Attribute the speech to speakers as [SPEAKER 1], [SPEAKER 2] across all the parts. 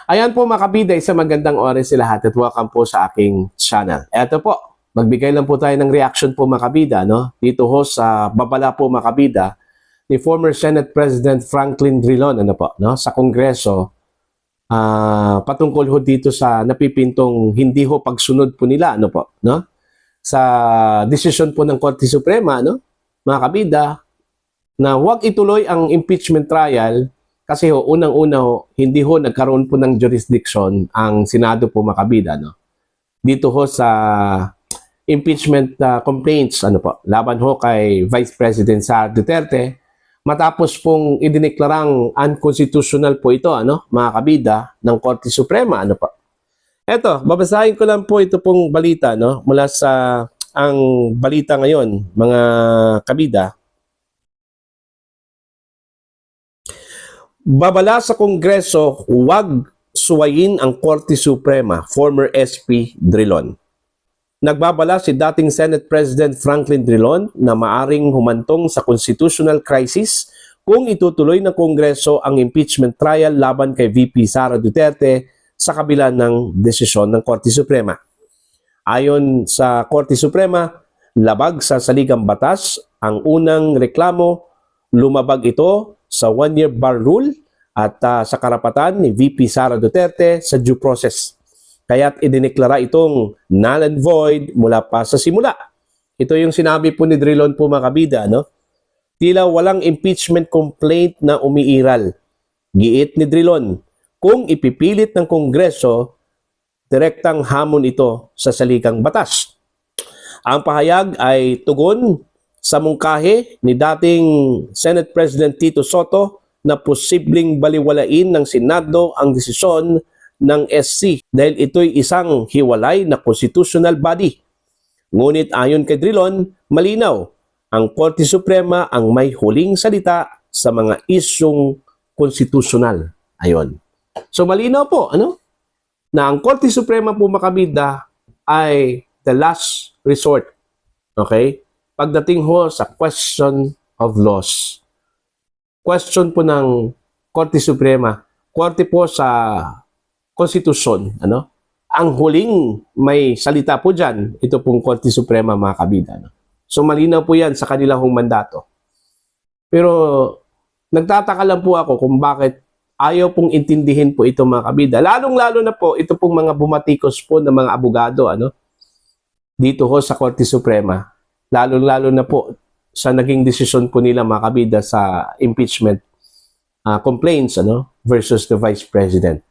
[SPEAKER 1] Ayan po mga kabida, isang magandang oras sa lahat at welcome po sa aking channel. Eto po, magbigay lang po tayo ng reaction po mga kabida, no? Dito ho sa babala po mga kabida ni former Senate President Franklin Drilon, ano po, no? Sa Kongreso, patungkol ho dito sa napipintong hindi ho pagsunod po nila, ano po, no? Sa desisyon po ng Korte Suprema, no? Mga kabida, na huwag ituloy ang impeachment trial kasi ho, unang-una ho, hindi ho nagkaroon po ng jurisdiction ang Senado po makabida, no? Dito ho sa impeachment complaints, ano po, laban ho kay Vice President Sara Duterte, matapos pong idineklarang unconstitutional po ito, ano, mga kabida, ng Korte Suprema, ano po. Eto, babasahin ko lang po ito pong balita, no, mula sa ang balita ngayon, mga kabida. Babala sa Kongreso, huwag suwayin ang Korte Suprema, former SP Drilon. Nagbabala si dating Senate President Franklin Drilon na maaring humantong sa constitutional crisis kung itutuloy ng Kongreso ang impeachment trial laban kay VP Sara Duterte sa kabila ng desisyon ng Korte Suprema. Ayon sa Korte Suprema, labag sa saligang batas ang unang reklamo, lumabag ito sa one-year bar rule at sa karapatan ni VP Sara Duterte sa due process. Kaya't idineklara itong null and void mula pa sa simula. Ito yung sinabi po ni Drilon po mga kabida, no? Tila walang impeachment complaint na umiiral. Giit ni Drilon, kung ipipilit ng Kongreso, direktang hamon ito sa saligang batas. Ang pahayag ay tugon sa mungkahi ni dating Senate President Tito Soto na posibleng baliwalain ng Senado ang desisyon ng SC dahil ito'y isang hiwalay na constitutional body. Ngunit ayon kay Drilon, malinaw, ang Korte Suprema ang may huling salita sa mga isyung konstitusyonal. Ayon. So malinaw po, ano? Na ang Korte Suprema po makabida ay the last resort. Okay? Pagdating ho sa question of laws. Question po ng Korte Suprema. Korte po sa konstitusyon. Ano? Ang huling may salita po dyan, ito pong Korte Suprema mga kabida. No? So malinaw po yan sa kanilang mandato. Pero nagtataka lang po ako kung bakit ayaw pong intindihin po ito mga kabida. Lalong-lalo na po ito pong mga bumatikos po ng mga abogado, ano? Dito ho sa Korte Suprema. Lalo-lalo na po sa naging desisyon po nila mga kabida sa impeachment complaints, ano, versus the Vice President.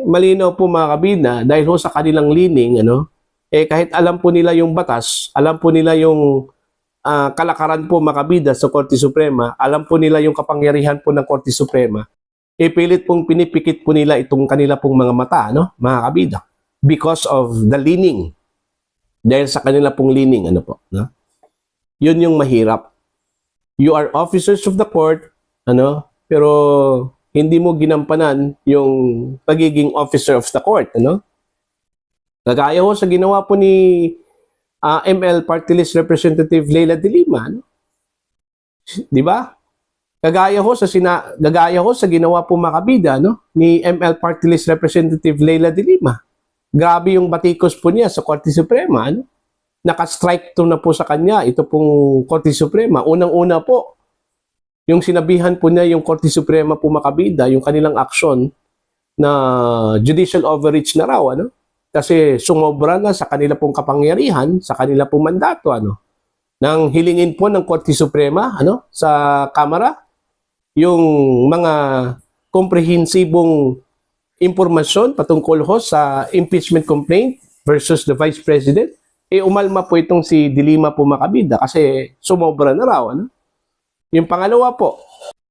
[SPEAKER 1] Malinaw po mga kabida, dahil ho sa kanilang leaning, ano, kahit alam po nila yung batas, alam po nila yung kalakaran po mga kabida sa Korte Suprema, alam po nila yung kapangyarihan po ng Korte Suprema, pilit pong pinipikit po nila itong kanila pong mga mata, no, mga kabida, because of the leaning. Dahil sa kanila pong leaning, ano po, no? Yun yung mahirap. You are officers of the court, ano, pero hindi mo ginampanan yung pagiging officer of the court, ano? Kagaya ho sa ginawa po ni ML Party List Representative Leila de Lima, no? 'Di ba? Gagaya ho sa ginawa po makabida, no, ni ML Party List Representative Leila de Lima. Grabe yung batikos po niya sa Korte Suprema, ano? Naka-strike to na po sa kanya ito pong Korte Suprema. Unang-una po, yung sinabihan po niya yung Korte Suprema po makabida, yung kanilang aksyon na judicial overreach na raw, ano? Kasi sumobra na sa kanila pong kapangyarihan, sa kanila pong mandato, ano? Nang hilingin po ng Korte Suprema, ano, sa Kamara, yung mga komprehensibong impormasyon patungkol ho sa impeachment complaint versus the Vice President, umalma po itong si De Lima po makabida kasi sumobra na raw, ano? Yung pangalawa po,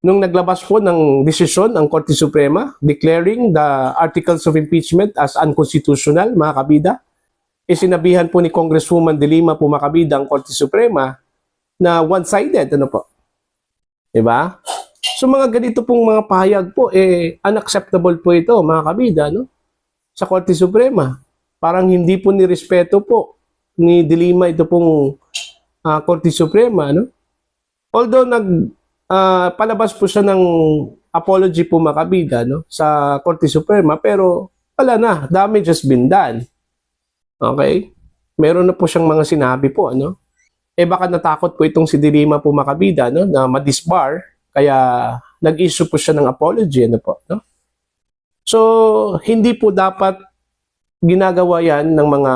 [SPEAKER 1] nung naglabas po ng desisyon ang Korte Suprema declaring the articles of impeachment as unconstitutional, mga kabida, sinabihan po ni Congresswoman De Lima po makabida ang Korte Suprema na one-sided, ano po? Diba? So mga ganito pong mga pahayag po, unacceptable po ito, mga kabida, no? Sa Korte Suprema. Parang hindi po nirespeto po ni De Lima ito pong Korte Suprema, no? Although palabas po siya ng apology po mga kabida, no, sa Korte Suprema, pero wala na, damage has been done. Okay? Meron na po siyang mga sinabi po, ano? Baka natakot po itong si Dilima po mga kabida, no, na ma-disbar, kaya nag-issue po siya ng apology, ano po, no? So, hindi po dapat ginagawa yan ng mga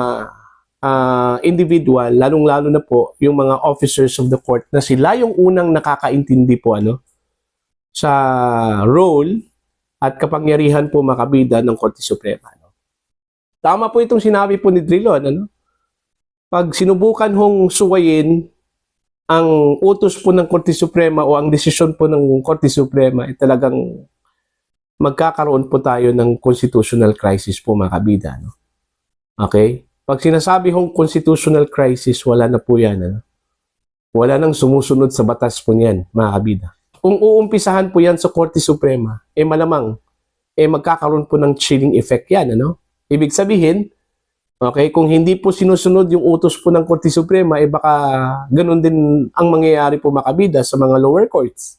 [SPEAKER 1] individual, lalong-lalo na po yung mga officers of the court na sila yung unang nakakaintindi po, ano, sa role at kapangyarihan po makabida ng Korte Suprema. No? Tama po itong sinabi po ni Drilon. Ano? Pag sinubukan hong suwayin ang utos po ng Korte Suprema o ang desisyon po ng Korte Suprema, talagang magkakaroon po tayo ng constitutional crisis po makabida. No? Okay? Pag sinasabi hong constitutional crisis, wala na po yan. Ano? Wala nang sumusunod sa batas po niyan, mga kabida. Kung uumpisahan po yan sa Korte Suprema, malamang, magkakaroon po ng chilling effect yan, ano? Ibig sabihin, okay, kung hindi po sinusunod yung utos po ng Korte Suprema, baka ganun din ang mangyayari po makabida sa mga lower courts.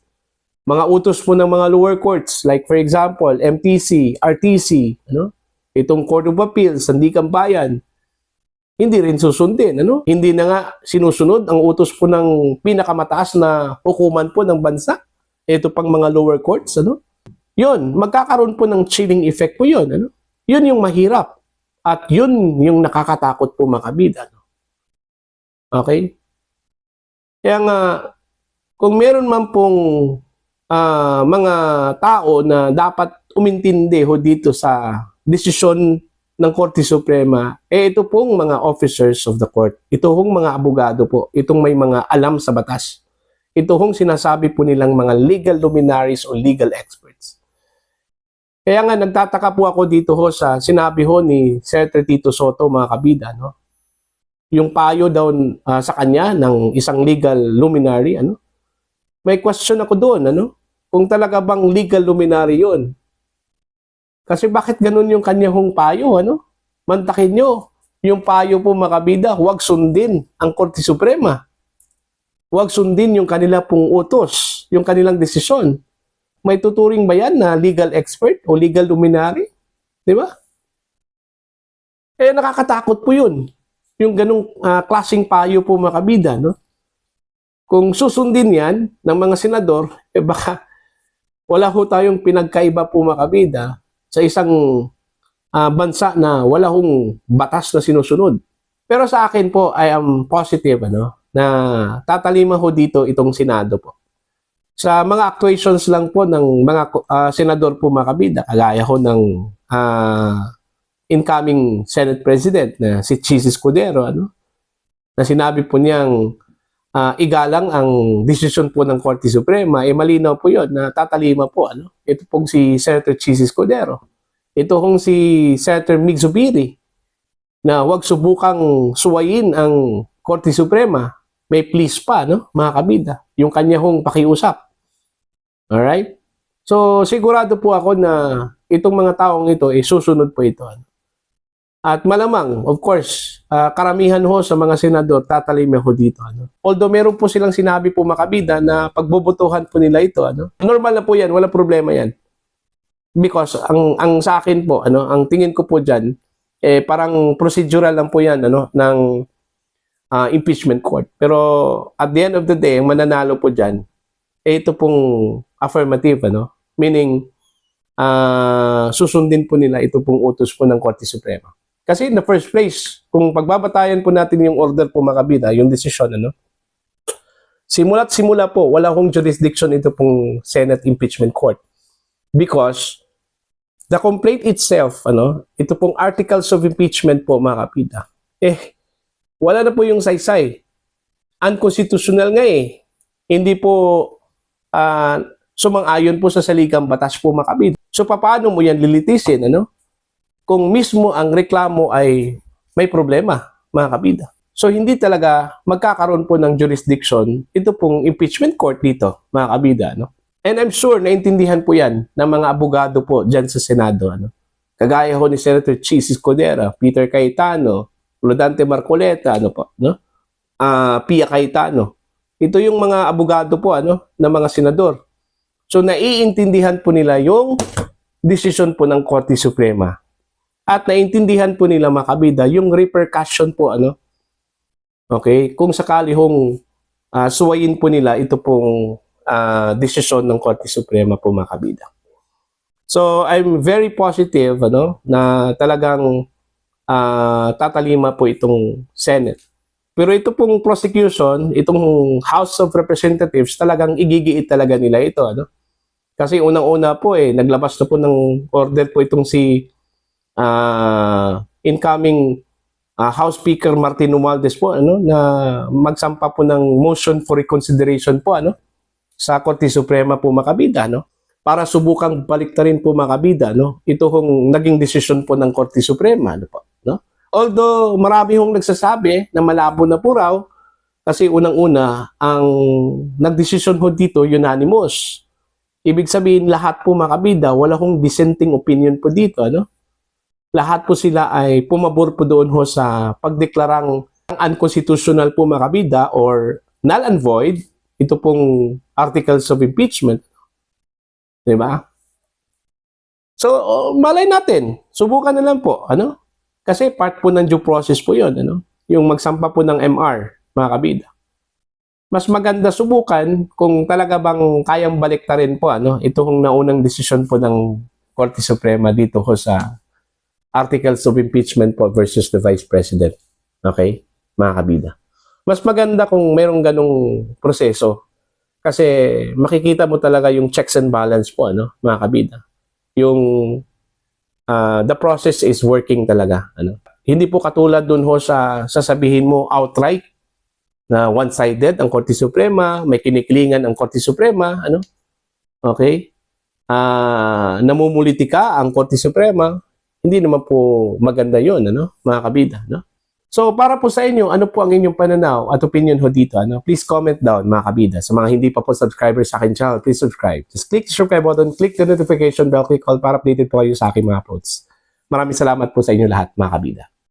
[SPEAKER 1] Mga utos po ng mga lower courts, like for example, MTC, RTC, ano? Itong Court of Appeals, Sandigan Bayan, hindi rin susundin, ano? Hindi na nga sinusunod ang utos po ng pinakamataas na hukuman po ng bansa. Ito pang mga lower courts, ano? Yun, magkakaroon po ng chilling effect po yun, ano? Yun yung mahirap. At yun yung nakakatakot po makabida, no? Okay? Kaya nga, kung meron man pong mga tao na dapat umintindi ho dito sa desisyon ng Korte Suprema, ito pong mga officers of the court. Ito pong mga abogado po. Itong may mga alam sa batas. Ito hong sinasabi po nilang mga legal luminaries o legal experts. Kaya nga nagtataka po ako dito ho sa sinabi ho ni Senator Tito Soto, mga kabida, no? Yung payo daw sa kanya ng isang legal luminary, ano? May question ako doon, ano? Kung talaga bang legal luminary yun. Kasi bakit ganun yung kanyang payo, ano? Mantakin nyo, yung payo po mga kabida, huwag sundin ang Korte Suprema. Huwag sundin yung kanila pong utos, yung kanilang desisyon. May tuturing ba yan na legal expert o legal luminary? Di ba? Nakakatakot po yun. Yung ganung klaseng payo po mga kabida, no? Kung susundin yan ng mga senador, baka wala ho tayong pinagkaiba po mga kabida sa isang bansa na wala hong batas na sinusunod. Pero sa akin po, I am positive, ano? Na tatalima ho dito itong Senado po. Sa mga actuations lang po ng mga senador po mga kabida, kagaya ho ng incoming Senate President na si Chis Escudero, ano? Na sinabi po niyang igalang ang desisyon po ng Korte Suprema, malinaw po yun na tatalima po. Ano? Ito pong si Senator Chis Escudero. Ito pong si Senator Mig Zubiri na huwag subukang suwayin ang Korte Suprema. May please pa, no, mga kabida, yung kanya hong pakiusap. Alright? So, sigurado po ako na itong mga taong ito, susunod po ito. Ano? At malamang, of course, karamihan ho sa mga senador, tatalime ho dito. Ano? Although meron po silang sinabi po makabida na pagbobotohan po nila ito. Ano? Normal na po yan, wala problema yan. Because ang sa akin po, ano, ang tingin ko po dyan, parang procedural lang po yan, ano, ng impeachment court. Pero at the end of the day, ang mananalo po dyan, ito pong affirmative, ano? Meaning, susundin po nila ito pong utos po ng Korte Suprema. Kasi in the first place, kung pagbabatayan po natin yung order po makabida, yung decision, ano? Simula't simula po, wala hong jurisdiction ito pong Senate Impeachment Court. Because the complaint itself, ano, ito pong articles of impeachment po mga kapida, wala na po yung saysay. Unconstitutional nga Hindi po sumang-ayon po sa saligang batas po mga kapida. So paano mo yan lilitisin, ano? Kung mismo ang reklamo ay may problema, mga kapida. So hindi talaga magkakaroon po ng jurisdiction ito pong impeachment court dito, mga kabida, no? And I'm sure naintindihan po yan ng mga abogado po dyan sa Senado, ano? Kagaya ho ni Senator Chis Escudero, Peter Cayetano, Rodante Marcoleta, ano po, no? Pia Cayetano. Ito yung mga abogado po, ano, ng mga senador. So naiintindihan po nila yung desisyon po ng Korte Suprema. At naiintindihan po nila mga kabida yung repercussion po okay, kung sakali hong suwayin po nila ito pong desisyon ng Korte Suprema po mga kabida. So I'm very positive na talagang tatalima po itong Senate. Pero ito pong prosecution, itong House of Representatives, talagang igigiit talaga nila ito. Kasi unang-una po naglabas na po ng order po itong si incoming House Speaker Martin Romualdez po na magsampa po ng motion for reconsideration po sa Korte Suprema po mga kabida para subukang baliktarin po mga kabida ito hong naging desisyon po ng Korte Suprema Although marami hong nagsasabi na malabo na po raw kasi unang-una ang nagdesisyon ho dito unanimous. Ibig sabihin lahat po mga kabida wala hong dissenting opinion po dito Lahat po sila ay pumabor po doon ho sa pagdeklarang unconstitutional po mga kabida or null and void ito pong articles of impeachment. Diba? So malay natin, subukan na lang po kasi part po ng due process po yun, yung magsampa po ng MR, mga kabida. Mas maganda subukan kung talaga bang kayang baliktarin po, itong naunang desisyon po ng Korte Suprema dito ho sa Articles of Impeachment po versus the Vice President. Okay, mga kabida. Mas maganda kung mayroong ganong proseso kasi makikita mo talaga yung checks and balance po, mga kabida. Yung the process is working talaga. Hindi po katulad dun ho sa sasabihin mo outright na one-sided ang Korte Suprema, may kiniklingan ang Korte Suprema, Okay? Namumulitika ang Korte Suprema. Hindi naman po maganda yon mga kabida, So, para po sa inyo, ano po ang inyong pananaw at opinion ho dito, Please comment down, mga kabida. Sa mga hindi pa po subscribers sa akin channel, please subscribe. Just click the subscribe button, click the notification bell, click all para updated po kayo sa aking mga uploads. Maraming salamat po sa inyo lahat, mga kabida.